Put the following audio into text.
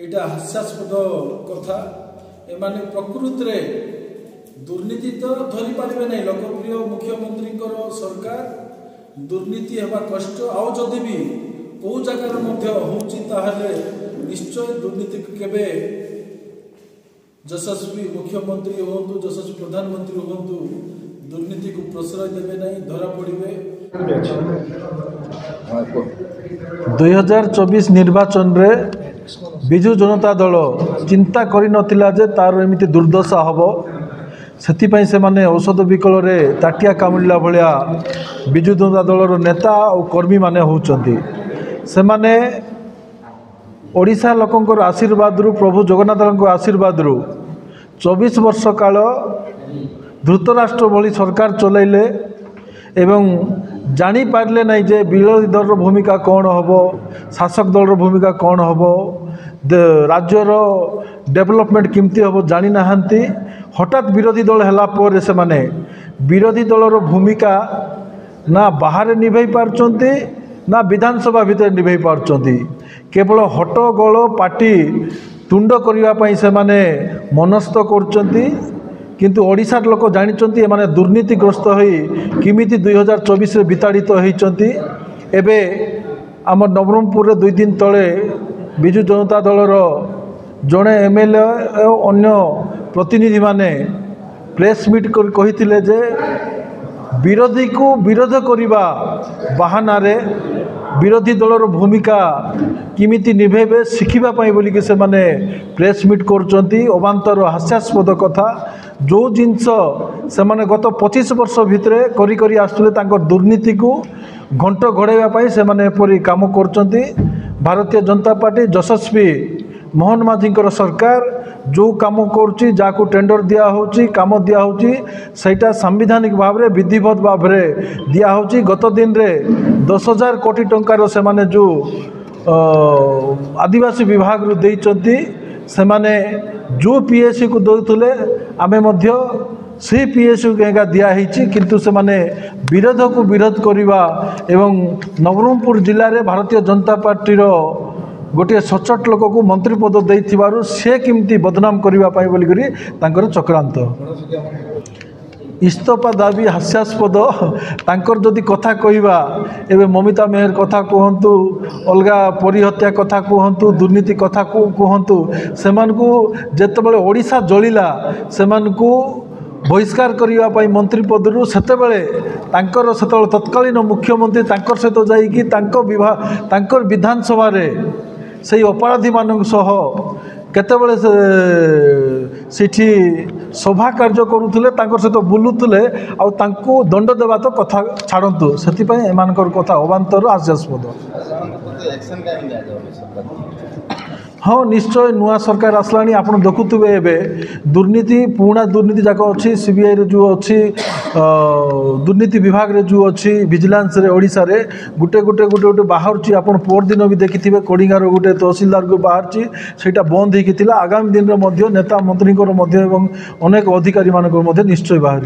एटा हास्यास्पद कथा एमाने प्रकृति रे दुर्नीति तो धरी पारे नहीं। लोकप्रिय मुख्यमंत्री सरकार दुर्नीति हेबा कष्ट आउ जदि भी कौ जगार होची निश्चय दुर्नीति केबे यशस्वी मुख्यमंत्री हूँ यशस्वी प्रधानमंत्री हूँ दुर्नीति को प्रश्रय देवे नहीं धरा पड़े। 2024 निर्वाचन रे विजु जनता दल चिंता करि नथिला जे तार एमिति दुर्दशा हबो सेतिपई से माने औषध विकल रे ताटिया कामुला भलिया विजु जनता दलर नेता और कर्मी माने होउचंती। से माने ओडिशा लोकंकर आशीर्वाद रु प्रभु जगन्नाथ आशीर्वाद रु 24 वर्ष काल धृतराष्ट्र भली सरकार चलैले एवं जानी पारले नहीं जे विरोधी दल भूमिका कौन हम शासक दल भूमिका कौन हम राज्यर डेवलपमेंट किमती हम जानी नाहंती। हठात विरोधी दल हैला पर से माने विरोधी दलर भूमिका ना बाहर निभाई पारचंती ना विधानसभा भितर निभाई पारचंती। केवल हट्टगोल पार्टी तुंड करबा पई से माने मनस्थ करचंती। किंतु ओडिशार लोक जानिचंती एमाने दुर्नीतिग्रस्त होई किमिति 2024 रे विताड़ित होइचंती। एबे आम नवरंगपुर रे 2 दिन तले विजु जनता दलर जड़े एमएलए अन्य प्रतिनिधि माने प्रेस मीट कर कहिथिले जे विरोधी को विरोध करिबा बहाना रे विरोधी दलर भूमिका किमिति निभेबे शिखिबा पई बोली के से माने प्रेस मीट करचंती। अबांतर हास्यास्पद कथा जो जिनस से माने गत 25 वर्ष भितरे करी करी आसुले तांकर दुर्नीति को घंट घोड़ाइबा पई से माने एपरि काम करचंती। भारतीय जनता पार्टी यशस्वी मोहन माझींकर सरकार जो काम करुच्ची जाको टेंडर दिया होची काम दिया होची सेटा संविधानिक भाव रे विधिवत भाव रे दिया होची। गत दिन रे 10,000 कोटी टंकार से माने जो आदिवासी विभाग रु देइचंती से माने जो पीएससी को दौले आमे मध्य से पीएससी को दिया होची। किंतु से माने विरोध को विरोध करिबा एवं नवरंगपुर जिल्ला रे भारतीय जनता पार्टी रो गोटे सचोट लोक को मंत्री पद देइथिबारु से किमती बदनाम करिबा पाई बोली करी तांकर चक्रांत। इस्तफा दाबी हास्यास्पद तांकर जदि कथा कहिबा एबे ममिता मेहर कथा कहंतु अलगा परिहत्या कथा कहंतु दुर्नीति कथा कहंतु सेमानकु जेतेबेले ओडिशा जलिला सेमानकु बहिष्कार करिबा पाई मंत्री पदरु सेतेबेले तांकर सेतेबेले तत्कालीन मुख्यमंत्री तांकर सहित जाईकी तांकर विधानसभा रे से अपराधी मान सह केतेबेले सेठी सभा कार्य करुले सहित बुलुले आउ तांको दंड देवा तो कथा छाड़तु से एमानकर कथा अबांतर हास्यास्पद। हाँ निश्चय नुआ सरकार आसलानी आप देखुवे एवं दुर्नीति पुराना दुर्नीति जाक अच्छी सीबीआई रे जो अच्छी दुर्नीति विभाग रे जो अच्छी विजिलेंस रे ओडिशा रे गुटे गुटे गुटे गुटे बाहर आप पर दिन भी देखिथे कोडिंगार गोटे तहसीलदार को बाहर सेटा बंद होता आगामी दिन में नेता मंत्री एवं अनेक अधिकारी मान निश्चय बाहर।